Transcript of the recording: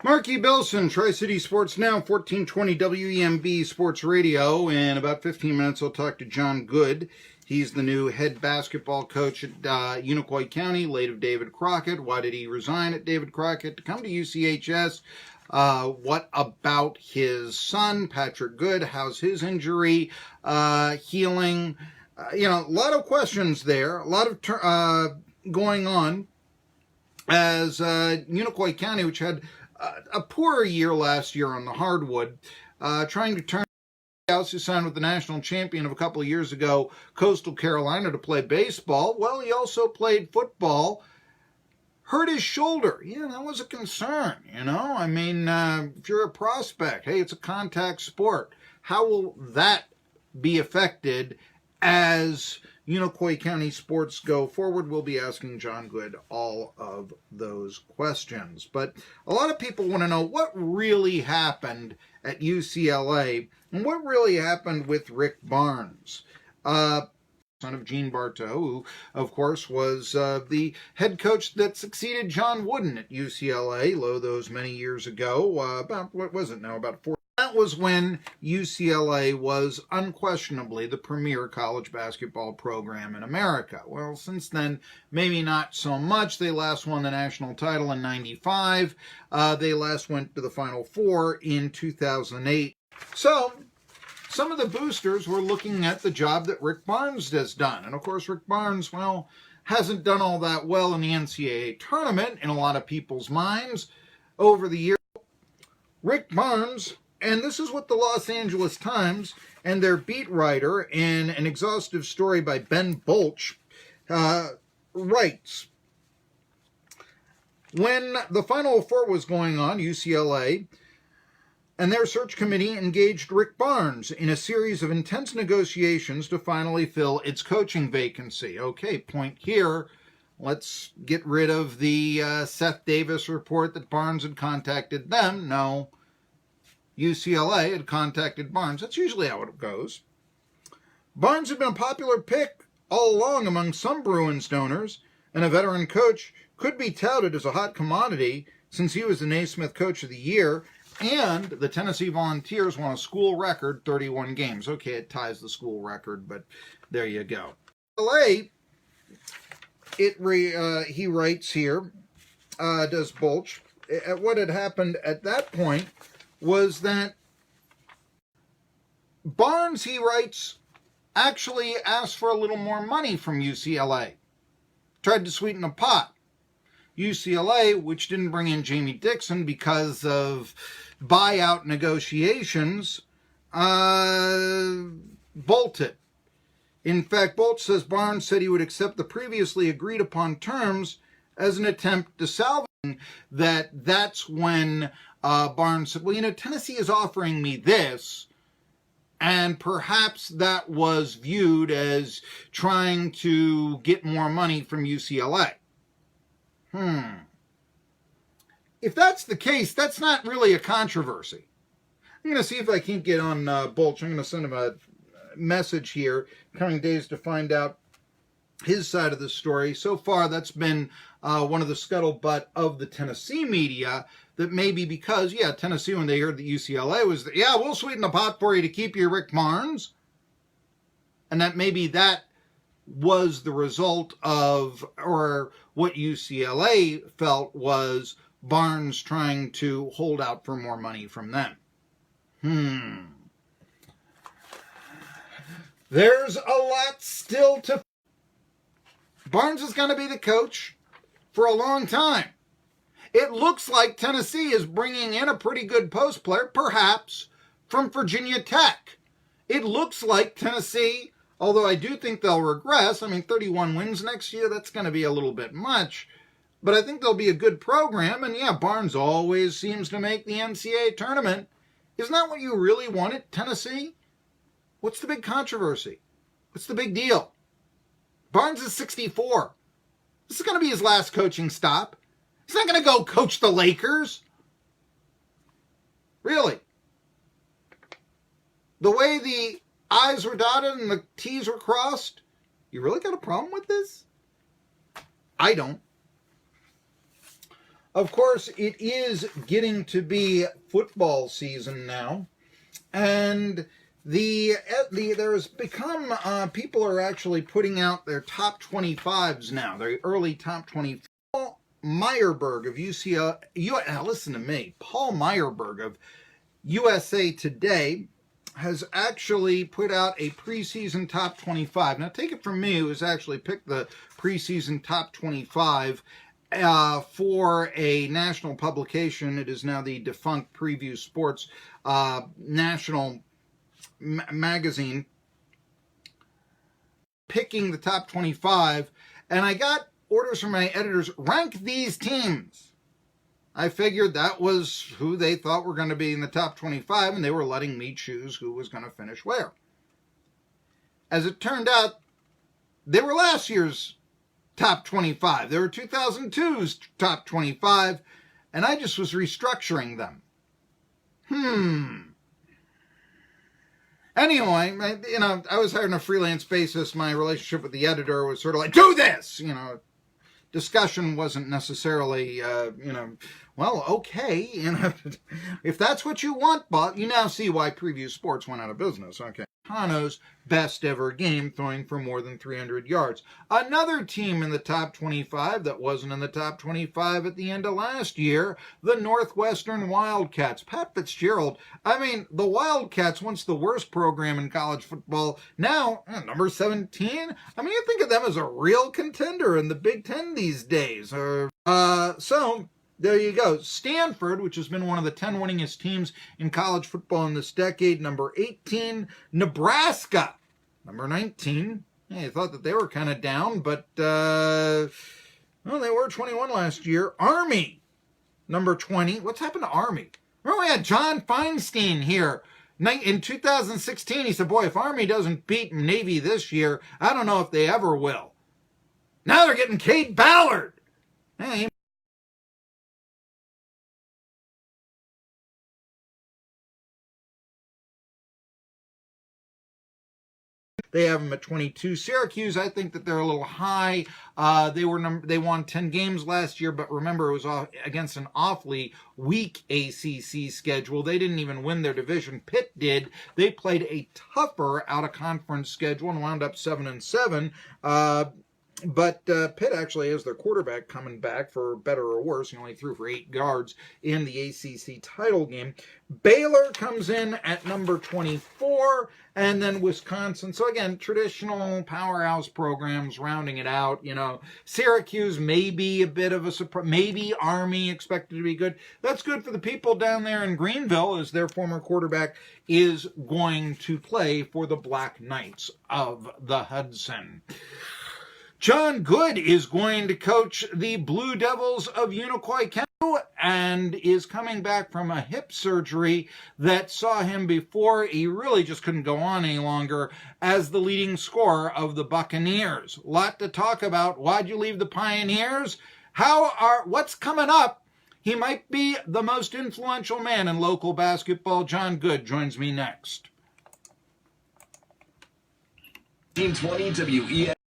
Marky Bilson, Tri-City Sports Now, 1420 WEMB Sports Radio. In about 15 minutes, I'll talk to John Good. He's the new head basketball coach at Unicoi County, late of David Crockett. Why did he resign at David Crockett to come to UCHS? What about his son, Patrick Good? How's his injury healing? A lot of questions there, a lot of going on as Unicoi County, which had a poorer year last year on the hardwood, trying to turn House, who signed with the national champion of a couple of years ago, Coastal Carolina, to play baseball. Well, he also played football. Hurt his shoulder. Yeah, that was a concern, if you're a prospect, hey, it's a contact sport. How will that be affected as Unicoi County sports go forward? We'll be asking John Good all of those questions. But a lot of people want to know what really happened at UCLA and what really happened with Rick Barnes, son of Gene Bartow, who, of course, was the head coach that succeeded John Wooden at UCLA, those many years ago, about 4. That was when UCLA was unquestionably the premier college basketball program in America. Well, since then, maybe not so much. They last won the national title in 95. They last went to the Final Four in 2008. So, some of the boosters were looking at the job that Rick Barnes has done. And of course, Rick Barnes, hasn't done all that well in the NCAA tournament in a lot of people's minds over the years. Rick Barnes, and this is what the Los Angeles Times and their beat writer in an exhaustive story by Ben Bolch writes. When the Final Four was going on, UCLA and their search committee engaged Rick Barnes in a series of intense negotiations to finally fill its coaching vacancy. Okay, point here. Let's get rid of the Seth Davis report that Barnes had contacted them. No, UCLA had contacted Barnes. That's usually how it goes. Barnes had been a popular pick all along among some Bruins donors, and a veteran coach could be touted as a hot commodity since he was the Naismith Coach of the Year, and the Tennessee Volunteers won a school record 31 games. Okay, it ties the school record, but there you go. UCLA, he writes here, does Bolch, what had happened at that point was that Barnes, he writes, actually asked for a little more money from UCLA. Tried to sweeten the pot. UCLA, which didn't bring in Jamie Dixon because of buyout negotiations, bolted. In fact, Bolch says Barnes said he would accept the previously agreed upon terms as an attempt to salvage that. That's when Barnes said, well, Tennessee is offering me this, and perhaps that was viewed as trying to get more money from UCLA. If that's the case, that's not really a controversy. I'm going to see if I can't get on Bolch. I'm going to send him a message here, coming days, to find out his side of the story. So far, that's been one of the scuttlebutt of the Tennessee media, that maybe because, Tennessee, when they heard that UCLA was, we'll sweeten the pot for you to keep your Rick Barnes, and that maybe that was the result of, or what UCLA felt was Barnes trying to hold out for more money from them. There's a lot still to. Barnes is going to be the coach for a long time. It looks like Tennessee is bringing in a pretty good post player, perhaps from Virginia Tech. It looks like Tennessee, although I do think they'll regress. 31 wins next year, that's going to be a little bit much. But I think they'll be a good program. And Barnes always seems to make the NCAA tournament. Isn't that what you really wanted, Tennessee? What's the big controversy? What's the big deal? Barnes is 64. This is going to be his last coaching stop. He's not going to go coach the Lakers. Really. The way the I's were dotted and the T's were crossed, you really got a problem with this? I don't. Of course, it is getting to be football season now, and there's become people are actually putting out their top 25s now, their early top 20. Paul Meyerberg of UCLA, listen to me, Paul Meyerberg of USA Today has actually put out a preseason top 25. Now, take it from me, who has actually picked the preseason top 25 for a national publication. It is now the defunct Preview Sports national magazine, picking the top 25, and I got orders from my editors, rank these teams. I figured that was who they thought were going to be in the top 25, and they were letting me choose who was going to finish where. As it turned out, they were last year's top 25. They were 2002's top 25, and I just was restructuring them. Anyway, I was hired on a freelance basis. My relationship with the editor was sort of like, do this! Discussion wasn't necessarily, well, okay, if that's what you want, but you now see why Preview Sports went out of business. Okay. Hano's best ever game, throwing for more than 300 yards. Another team in the top 25 that wasn't in the top 25 at the end of last year, the Northwestern Wildcats. Pat Fitzgerald, the Wildcats, once the worst program in college football, now number 17. You think of them as a real contender in the Big Ten these days. So there you go. Stanford, which has been one of the 10 winningest teams in college football in this decade, number 18. Nebraska, number 19. I thought that they were kind of down, but they were 21 last year. Army, number 20. What's happened to Army? Well, we had John Feinstein here. In 2016, he said, boy, if Army doesn't beat Navy this year, I don't know if they ever will. Now they're getting Cade Ballard. Hey, they have them at 22. Syracuse, I think that they're a little high. They won 10 games last year, but remember, it was against an awfully weak ACC schedule. They didn't even win their division. Pitt did. They played a tougher out-of-conference schedule and wound up 7-7. But Pitt actually has their quarterback coming back, for better or worse. He only threw for 8 yards in the ACC title game. Baylor comes in at number 24, and then Wisconsin. So again, traditional powerhouse programs rounding it out. Syracuse may be a bit of a surprise. Maybe Army expected to be good. That's good for the people down there in Greenville, as their former quarterback is going to play for the Black Knights of the Hudson. John Good is going to coach the Blue Devils of Unicoi County and is coming back from a hip surgery that saw him before he really just couldn't go on any longer as the leading scorer of the Buccaneers. A lot to talk about. Why'd you leave the Pioneers? What's coming up? He might be the most influential man in local basketball. John Good joins me next. 1920 WES.